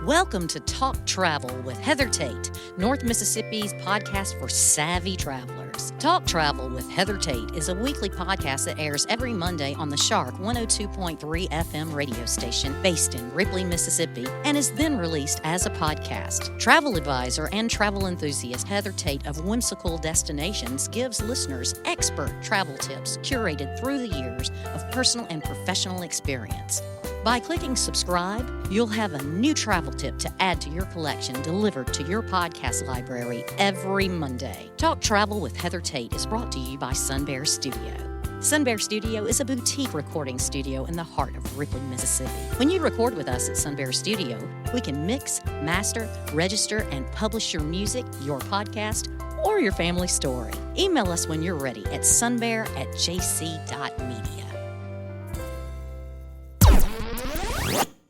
Welcome to Talk Travel with Heather Tate, North Mississippi's podcast for savvy travelers. Talk Travel with Heather Tate is a weekly podcast that airs every Monday on the Shark 102.3 FM radio station based in Ripley, Mississippi, and is then released as a podcast. Travel advisor and travel enthusiast Heather Tate of Whimsical Destinations gives listeners expert travel tips curated through the years of personal and professional experience. By clicking subscribe, you'll have a new travel tip to add to your collection delivered to your podcast library every Monday. Talk Travel with Heather Tate is brought to you by Sun Bear Studio. Sun Bear Studio is a boutique recording studio in the heart of Ripley, Mississippi. When you record with us at Sun Bear Studio, we can mix, master, register, and publish your music, your podcast, or your family story. Email us when you're ready at sunbear@jc.media.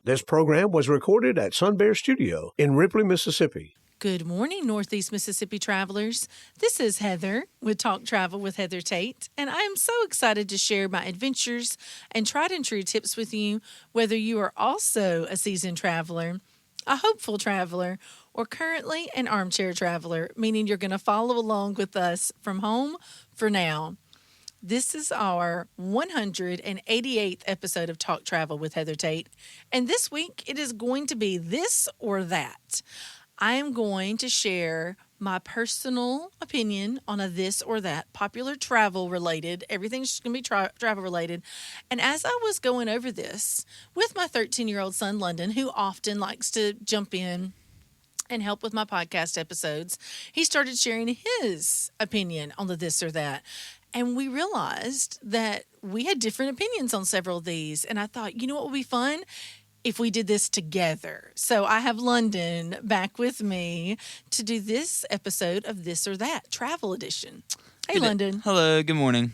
This program was recorded at Sun Bear Studio in Ripley, Mississippi. Good morning, Northeast Mississippi travelers. This is Heather with Talk Travel with Heather Tate, and I am so excited to share my adventures and tried and true tips with you, whether you are also a seasoned traveler, a hopeful traveler, or currently an armchair traveler, meaning you're going to follow along with us from home for now. This is our 188th episode of Talk Travel with Heather Tate, and this week it is going to be this or that. I am going to share my personal opinion on a this or that, popular travel related. Everything's going to be travel related. And as I was going over this with my 13-year-old son, London, who often likes to jump in and help with my podcast episodes, he started sharing his opinion on the this or that. And we realized that we had different opinions on several of these. And I thought, you know what would be fun? If we did this together. So I have London back with me to do this episode of This or That, Travel Edition. Hey, London. Hello, good morning.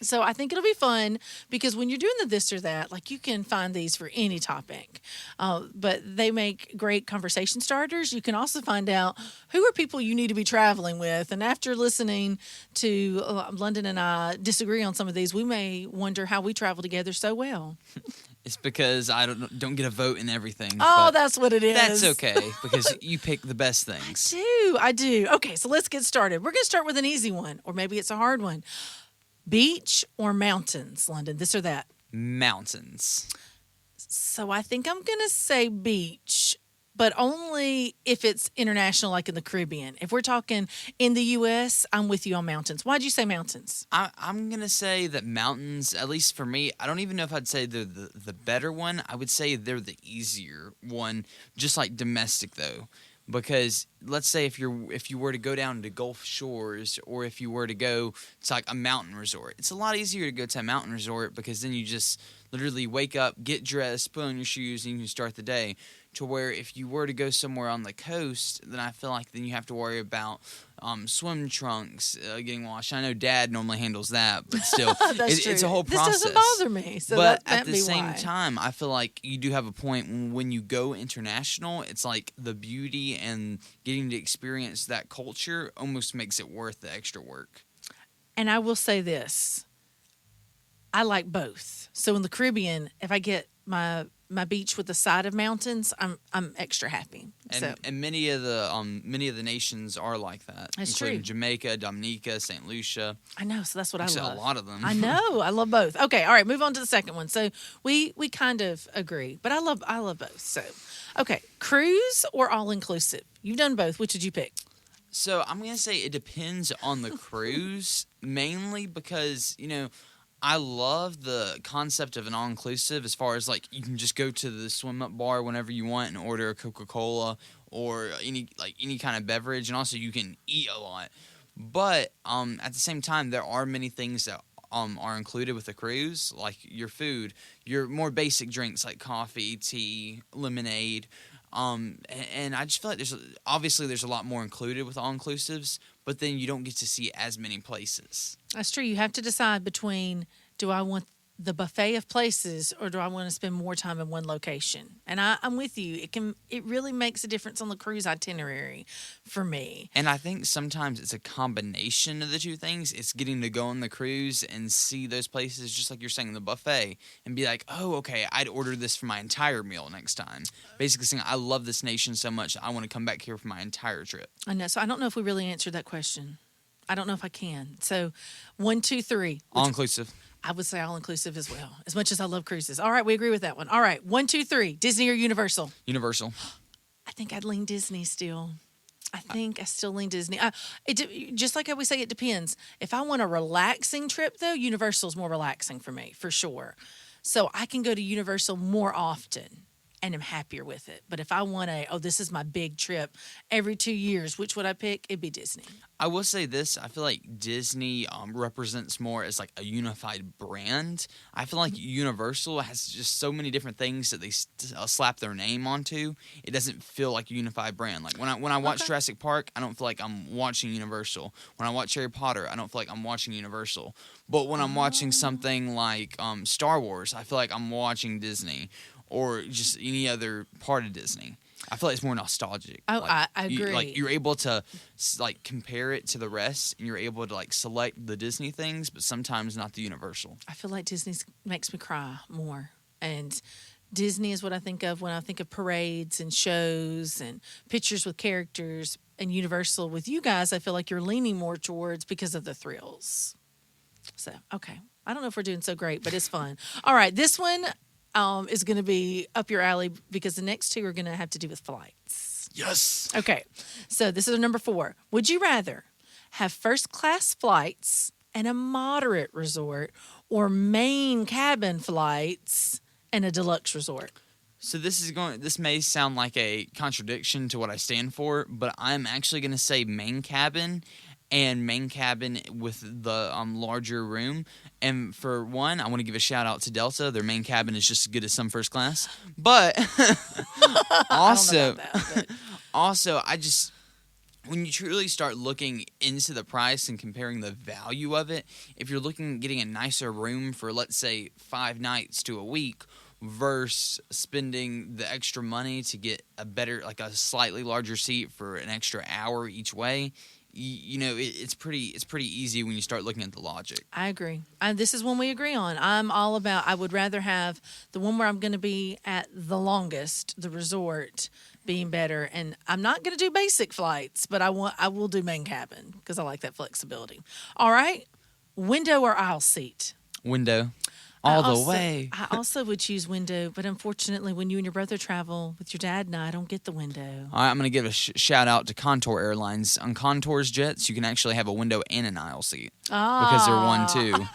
So I think it'll be fun because when you're doing the this or that, like you can find these for any topic, but they make great conversation starters. You can also find out who are people you need to be traveling with. And after listening to London and I disagree on some of these, we may wonder how we travel together so well. It's because I don't get a vote in everything. Oh, that's what it is. That's okay because you pick the best things. I do. Okay, so let's get started. We're going to start with an easy one, or maybe it's a hard one. Beach or mountains, London? This or that? Mountains. So I think I'm going to say beach, but only if it's international, like in the Caribbean. If we're talking in the U.S., I'm with you on mountains. Why'd you say mountains? I'm going to say that mountains, at least for me, I don't even know if I'd say they're the better one. I would say they're the easier one, just like domestic, though. Because let's say if you were to go down to Gulf Shores or if you were to go to like a mountain resort, it's a lot easier to go to a mountain resort because then you just literally wake up, get dressed, put on your shoes, and you can start the day. To where if you were to go somewhere on the coast, then I feel like then you have to worry about swim trunks getting washed. I know Dad normally handles that, but still, it's a whole process. This doesn't bother me. So but that at the same time, I feel like you do have a point when you go international. It's like the beauty and getting to experience that culture almost makes it worth the extra work. And I will say this. I like both. So in the Caribbean, if I get my beach with the side of mountains, I'm extra happy. And many of the nations are like that. That's including true. Dominica, Dominica, St. Lucia. I know, so that's what I love. A lot of them. I know, I love both. Okay, all right, move on to the second one. So we kind of agree, but I love both. So, okay, cruise or all inclusive? You've done both. Which did you pick? So I'm gonna say it depends on the cruise, mainly because I love the concept of an all-inclusive as far as, like, you can just go to the swim-up bar whenever you want and order a Coca-Cola or any kind of beverage, and also you can eat a lot. But at the same time, there are many things that are included with a cruise, like your food, your more basic drinks like coffee, tea, lemonade. And I just feel like there's a lot more included with all-inclusives, but then you don't get to see as many places. That's true. You have to decide between, do I want the buffet of places, or do I want to spend more time in one location? And I'm with you. It really makes a difference on the cruise itinerary for me. And I think sometimes it's a combination of the two things. It's getting to go on the cruise and see those places, just like you're saying, the buffet, and be like, oh, okay, I'd order this for my entire meal next time. Basically saying, I love this nation so much, I want to come back here for my entire trip. I know. So I don't know if we really answered that question. I don't know if I can. So 1, 2, 3. All-inclusive. I would say all-inclusive as well, as much as I love cruises. All right, we agree with that one. All right, 1, 2, 3. Disney or Universal? Universal. I think I'd lean Disney still. I think I still lean Disney. Just like how we say it depends. If I want a relaxing trip, though, Universal's more relaxing for me, for sure. So I can go to Universal more often and am happier with it. But if I want this is my big trip every 2 years, which would I pick? It'd be Disney. I will say this. I feel like Disney represents more as like a unified brand. I feel like Universal has just so many different things that they slap their name onto. It doesn't feel like a unified brand. Like when I watch Jurassic Park, I don't feel like I'm watching Universal. When I watch Harry Potter, I don't feel like I'm watching Universal. But when I'm watching something like Star Wars, I feel like I'm watching Disney. Or just any other part of Disney. I feel like it's more nostalgic. Oh, I agree. You're able to compare it to the rest, and you're able to select the Disney things, but sometimes not the Universal. I feel like Disney makes me cry more, and Disney is what I think of when I think of parades and shows and pictures with characters. And Universal with you guys, I feel like you're leaning more towards because of the thrills. So okay, I don't know if we're doing so great, but it's fun. All right, this one. Is going to be up your alley because the next two are going to have to do with flights. Yes. Okay. So this is number 4. Would you rather have first class flights and a moderate resort or main cabin flights and a deluxe resort? So this may sound like a contradiction to what I stand for, but I'm actually going to say main cabin. And main cabin with the larger room. And for one, I want to give a shout out to Delta. Their main cabin is just as good as some first class. But also, when you truly start looking into the price and comparing the value of it, if you're looking at getting a nicer room for, let's say, 5 nights to a week, versus spending the extra money to get a better, a slightly larger seat for an extra hour each way, it's pretty easy when you start looking at the logic. I agree. This is one we agree on. I'm all about, I would rather have the one where I'm going to be at the longest, the resort, being better. And I'm not going to do basic flights, but I will do main cabin because I like that flexibility. All right. Window or aisle seat? Window. All the way. I also would choose window, but unfortunately, when you and your brother travel with your dad and I don't get the window. All right, I'm going to give a shout out to Contour Airlines. On Contour's jets, you can actually have a window and an aisle seat because they're 1, 2.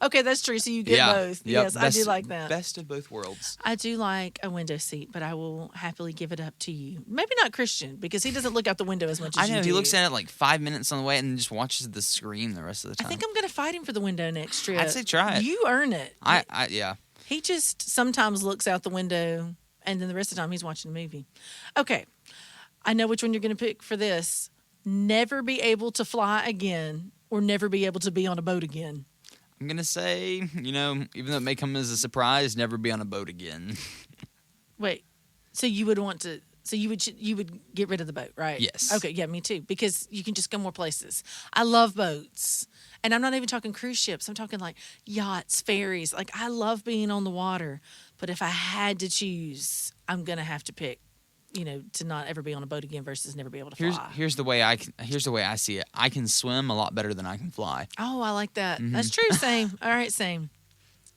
Okay, that's true. So you get both. Yep, yes, I do like that. Best of both worlds. I do like a window seat, but I will happily give it up to you. Maybe not Christian, because he doesn't look out the window as much as you do. I know. He looks at it 5 minutes on the way and then just watches the screen the rest of the time. I think I'm going to fight him for the window next trip. I'd say try it. You earn it. Yeah. He just sometimes looks out the window, and then the rest of the time he's watching a movie. Okay. I know which one you're going to pick for this. Never be able to fly again or never be able to be on a boat again. I'm going to say, even though it may come as a surprise, never be on a boat again. Wait, so you would want to, so you would get rid of the boat, right? Yes. Okay, yeah, me too, because you can just go more places. I love boats. And I'm not even talking cruise ships. I'm talking yachts, ferries. I love being on the water. But if I had to choose, I'm going to have to pick, to not ever be on a boat again versus never be able to fly. Here's the way I see it. I can swim a lot better than I can fly. Oh, I like that. Mm-hmm. That's true. Same. All right, same.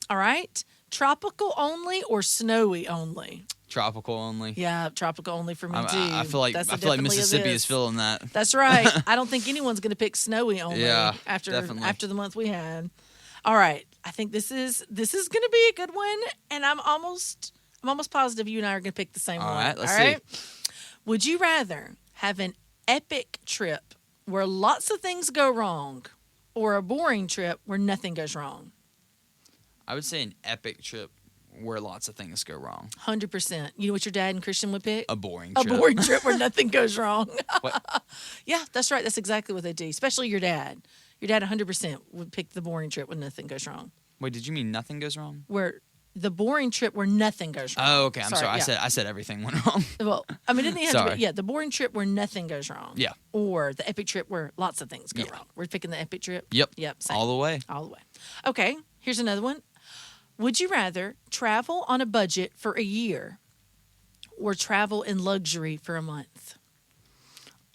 All right. Tropical only or snowy only? Tropical only. Yeah, tropical only for me too. I feel like Mississippi is feeling that. That's right. I don't think anyone's going to pick snowy only after the month we had. All right. I think this is going to be a good one, and I'm almost positive you and I are going to pick the same one. All right, let's see. Would you rather have an epic trip where lots of things go wrong or a boring trip where nothing goes wrong? I would say an epic trip where lots of things go wrong. 100%. You know what your dad and Christian would pick? A boring trip. A boring trip where nothing goes wrong. What? Yeah, that's right. That's exactly what they do, especially your dad. Your dad 100% would pick the boring trip when nothing goes wrong. Wait, did you mean nothing goes wrong? Where the boring trip where nothing goes wrong. Oh, okay. I'm sorry. Yeah. I said everything went wrong. Well, I mean, it didn't have to Sorry. be, the boring trip where nothing goes wrong. Yeah. Or the epic trip where lots of things go Yeah. wrong. We're picking the epic trip? Yep. Same. All the way. All the way. Okay, here's another one. Would you rather travel on a budget for a year or travel in luxury for a month?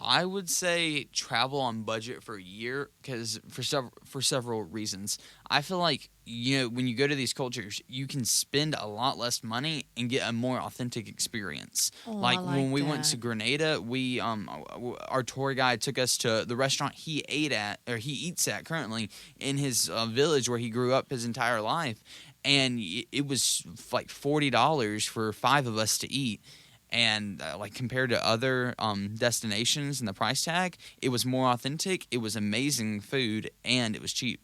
I would say travel on budget for a year because for several reasons. I feel like when you go to these cultures, you can spend a lot less money and get a more authentic experience. Oh, like I when we went that. to Grenada, we our tour guide took us to the restaurant he eats at currently in his village where he grew up his entire life, and it was like $40 for 5 of us to eat. And like compared to other destinations and the price tag, it was more authentic. It was amazing food, and it was cheap.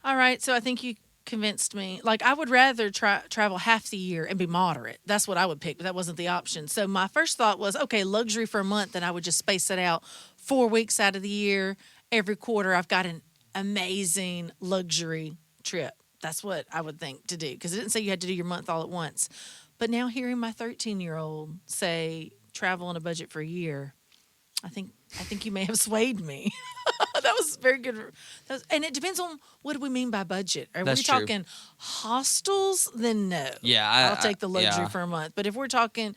All right, so I think you convinced me. Like, I would rather travel half the year and be moderate. That's what I would pick, but that wasn't the option. So my first thought was, okay, luxury for a month, and I would just space it out 4 weeks out of the year. Every quarter, I've got an amazing luxury trip. That's what I would think to do, because it didn't say you had to do your month all at once. But now hearing my 13-year-old say travel on a budget for a year, I think you may have swayed me. That was very good. And it depends on what do we mean by budget. Are That's we true. talking hostels? Then no. Yeah, I'll take the luxury yeah. for a month. But if we're talking,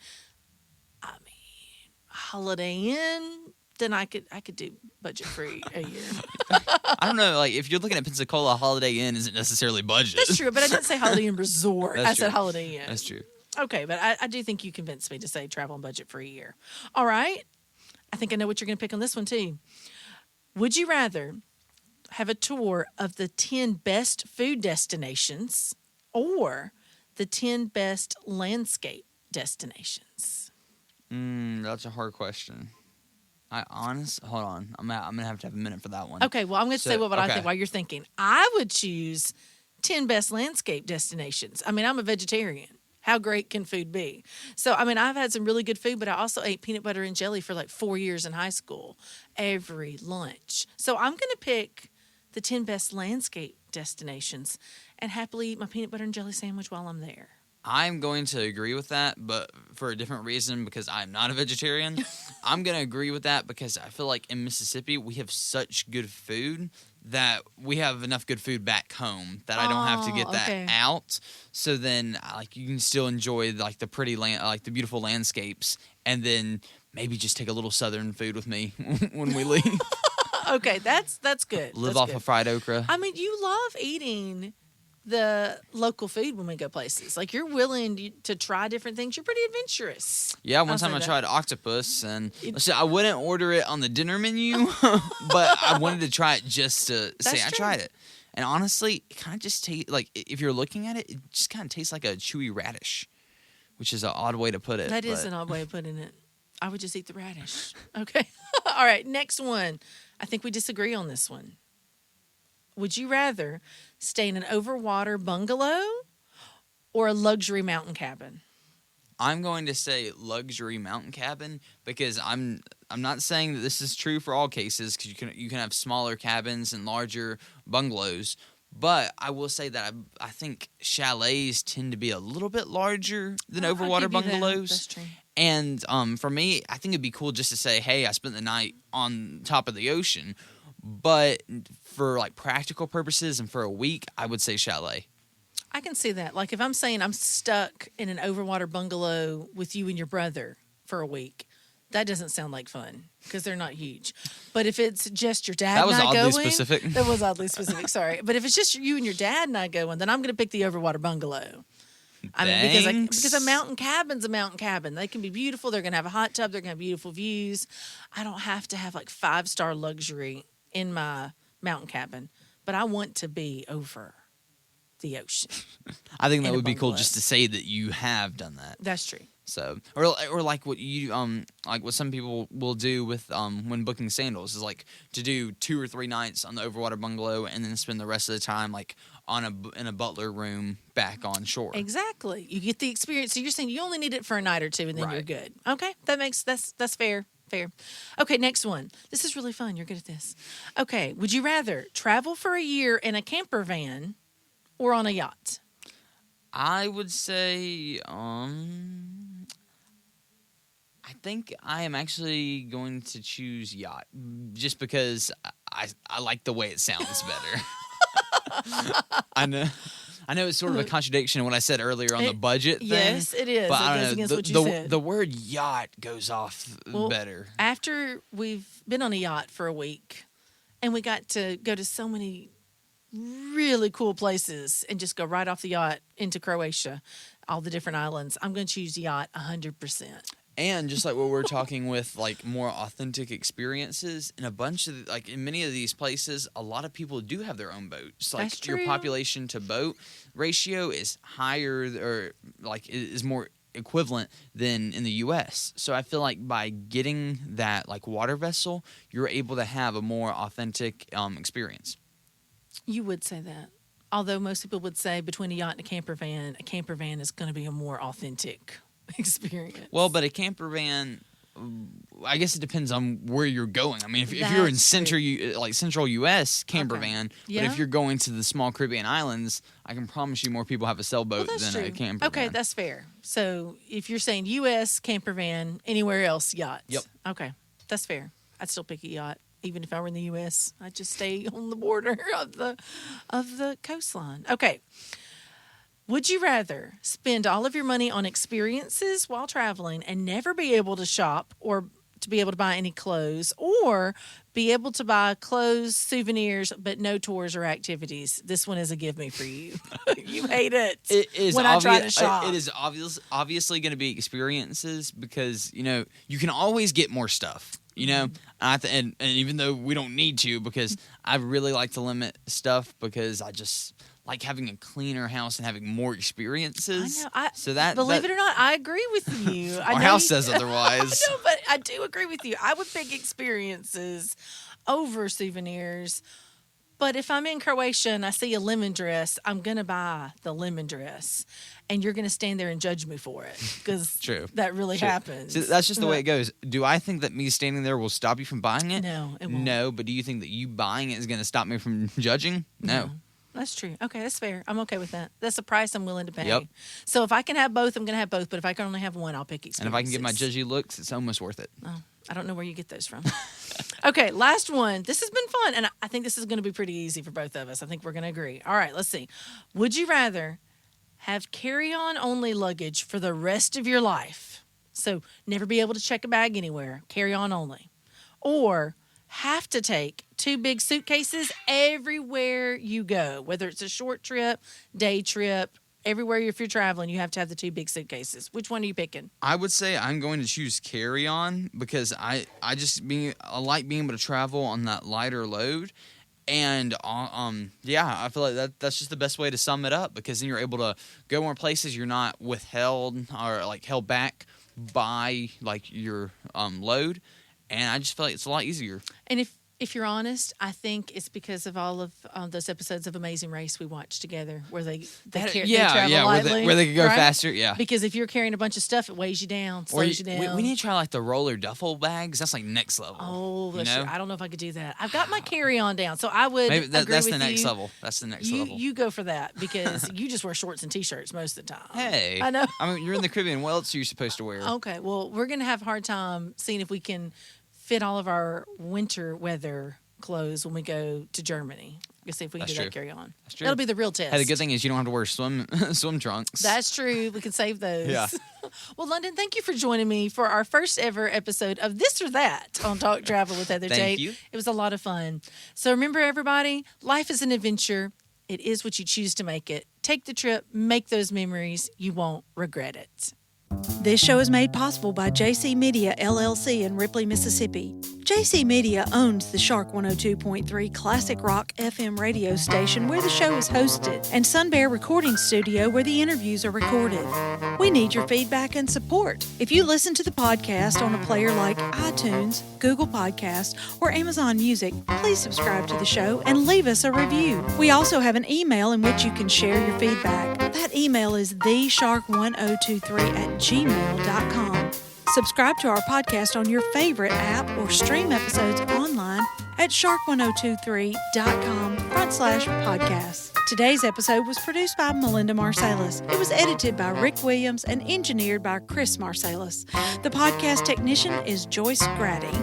Holiday Inn, then I could do budget for a year. I don't know. Like if you're looking at Pensacola, Holiday Inn isn't necessarily budget. That's true, but I didn't say Holiday Inn Resort. That's I said true. Holiday Inn. That's true. Okay, but I do think you convinced me to say travel and budget for a year. All right. I think I know what you're going to pick on this one, too. Would you rather have a tour of the 10 best food destinations or the 10 best landscape destinations? That's a hard question. Hold on. I'm gonna have to have a minute for that one. Okay, well, I'm going to say what I okay. think while you're thinking. I would choose 10 best landscape destinations. I mean, I'm a vegetarian. How great can food be? So, I mean, I've had some really good food, but I also ate peanut butter and jelly for like 4 years in high school, every lunch. So I'm going to pick the 10 best landscape destinations and happily eat my peanut butter and jelly sandwich while I'm there. I'm going to agree with that, but for a different reason because I'm not a vegetarian. I'm going to agree with that because I feel like in Mississippi we have such good food that we have enough good food back home that I don't have to get that out. So then, like, you can still enjoy like the pretty the beautiful landscapes, and then maybe just take a little Southern food with me when we leave. Okay, that's good. Live That's off good. of fried okra. I mean, you love eating the local food when we go places. Like, you're willing to try different things. You're pretty adventurous. Yeah, one I'll time say I that. tried octopus, and I wouldn't order it on the dinner menu, but I wanted to try it just to say I true. tried it. And honestly, it kind of just tastes like, if you're looking at it, it just kind of tastes like a chewy radish, which is an odd way to put it. That is an odd way of putting it. I would just eat the radish. Okay. All right, next one. I think we disagree on this one. Would you rather stay in an overwater bungalow or a luxury mountain cabin? I'm going to say luxury mountain cabin because I'm not saying that this is true for all cases because you can have smaller cabins and larger bungalows, but I will say that I think chalets tend to be a little bit larger than I'll overwater give you that. bungalows. That's true. And for me, I think it'd be cool just to say, hey, I spent the night on top of the ocean. But for like practical purposes and for a week, I would say chalet. I can see that. Like if I'm saying I'm stuck in an overwater bungalow with you and your brother for a week, that doesn't sound like fun because they're not huge. But if it's just your dad That was and I oddly going, specific. That was oddly specific. Sorry, but if it's just you and your dad and I going, then I'm going to pick the overwater bungalow. I mean, because a mountain cabin's a mountain cabin. They can be beautiful. They're going to have a hot tub. They're going to have beautiful views. I don't have to have like 5-star luxury in my mountain cabin, but I want to be over the ocean. I think that in a would be cool bungalow. just to say that you have done that. That's true. So, or like what you like what some people will do with when booking sandals is like to do 2 or 3 nights on the overwater bungalow and then spend the rest of the time like in a butler room back on shore. Exactly. You get the experience. So you're saying you only need it for a night or two and then you're Right. good. Okay. That's fair. Fair. Okay, next one. This is really fun. You're good at this. Okay. Would you rather travel for a year in a camper van or on a yacht? I would say, I think I am actually going to choose yacht, just because I like the way it sounds better. I know it's sort of a contradiction in what I said earlier on the budget thing. Yes, it is. But It I goes don't against know. what you said. The word yacht goes off better. After we've been on a yacht for a week, and we got to go to so many really cool places and just go right off the yacht into Croatia, all the different islands, I'm going to choose yacht 100%. And just like what we're talking with, like more authentic experiences, in a bunch of in many of these places, a lot of people do have their own boats. Like That's your true. population to boat ratio is higher, or is more equivalent than in the U.S. So I feel like by getting that water vessel, you're able to have a more authentic experience. You would say that. Although most people would say between a yacht and a camper van is going to be a more authentic experience. Well, but a camper van, I guess it depends on where you're going. I mean, if you're in central U.S., camper van. Yeah. But if you're going to the small Caribbean islands, I can promise you more people have a sailboat than a camper van. Okay, that's fair. So if you're saying U.S. camper van, anywhere else yacht. Yep. Okay, that's fair. I'd still pick a yacht. Even if I were in the U.S., I'd just stay on the border of the coastline. Okay. Would you rather spend all of your money on experiences while traveling and never be able to shop or to be able to buy any clothes, or be able to buy clothes, souvenirs, but no tours or activities? This one is a give me for you. You hate it. It is when I try to shop. It is obviously going to be experiences, because you can always get more stuff. And even though we don't need to, because I really like to limit stuff, because I just like having a cleaner house and having more experiences. I know. Believe it or not, I agree with you. Our house says otherwise. No, but I do agree with you. I would pick experiences over souvenirs. But if I'm in Croatia and I see a lemon dress, I'm going to buy the lemon dress. And you're going to stand there and judge me for it, because that really happens. So that's just the way it goes. Do I think that me standing there will stop you from buying it? No, it won't. No, but do you think that you buying it is going to stop me from judging? No. That's true. Okay, that's fair. I'm okay with that. That's the price I'm willing to pay. Yep. So if I can have both, I'm going to have both. But if I can only have one, I'll pick experiences. And if I can get my judgy looks, it's almost worth it. Oh, I don't know where you get those from. Okay, last one. This has been fun, and I think this is going to be pretty easy for both of us. I think we're going to agree. All right, let's see. Would you rather have carry-on only luggage for the rest of your life, so never be able to check a bag anywhere, carry-on only, or have to take 2 big suitcases everywhere you go, whether it's a short trip, day trip, everywhere if you're traveling, you have to have the 2 big suitcases? Which one are you picking? I would say I'm going to choose carry-on, because I like being able to travel on that lighter load. And I feel like that's just the best way to sum it up, because then you're able to go more places. You're not withheld or held back by your load, and I just feel like it's a lot easier. And if you're honest, I think it's because of all of those episodes of Amazing Race we watched together, where they travel lightly, where they could go right? faster. Yeah, because if you're carrying a bunch of stuff, it weighs you down, slows you down. We need to try the roller duffel bags. That's next level. Oh, I don't know if I could do that. I've got my carry-on down, so I would. Maybe that's the next level. That's the next level. You go for that, because you just wear shorts and t-shirts most of the time. Hey, I know. I mean, you're in the Caribbean. What else are you supposed to wear? Okay, well, we're gonna have a hard time seeing if we can fit all of our winter weather clothes when we go to Germany. Let's see if we can do that carry on. That's true. That'll be the real test. Hey, the good thing is you don't have to wear swim trunks. That's true. We can save those. Yeah. Well, London, thank you for joining me for our first ever episode of This or That on Talk Travel with Heather Tate. Thank you. It was a lot of fun. So remember, everybody, life is an adventure. It is what you choose to make it. Take the trip, make those memories. You won't regret it. This show is made possible by JC Media, LLC in Ripley, Mississippi. JC Media owns the Shark 102.3 Classic Rock FM radio station where the show is hosted, and Sun Bear Recording Studio where the interviews are recorded. We need your feedback and support. If you listen to the podcast on a player like iTunes, Google Podcasts, or Amazon Music, please subscribe to the show and leave us a review. We also have an email in which you can share your feedback. That email is theshark1023@gmail.com. Subscribe to our podcast on your favorite app or stream episodes online at shark1023.com/podcasts. Today's episode was produced by Melinda Marsalis. It was edited by Rick Williams and engineered by Chris Marsalis. The podcast technician is Joyce Grady.